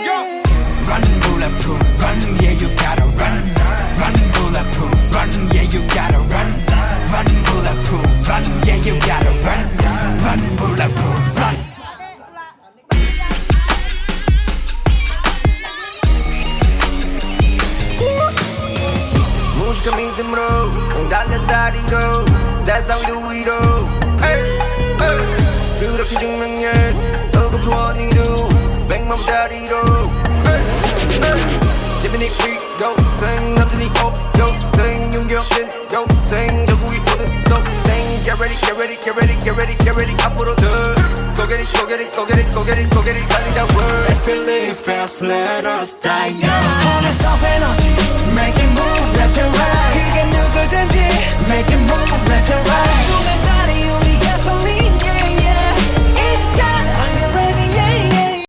go. Run bulletproof, run, yeah you gotta run. Run bulletproof, run, yeah you gotta run. Run bulletproof, run, yeah you gotta run. Run bulletproof, run. 무식한 믿음으로 달려다리로 That's how we do it all. Hey, hey. 그렇게 증명했어 너무 좋아 니도 100만 다리로 Hey, hey. 재민이 위로 생 남들이 없죠 생 윤경진 요생 전국이 모든 소생 Get ready, get ready, get ready, get ready, get ready 앞으로 더 Go get it, go get it, go get it, go get it, go get it 달리자 world Let's feel it fast, let us die young. All this self energy, make it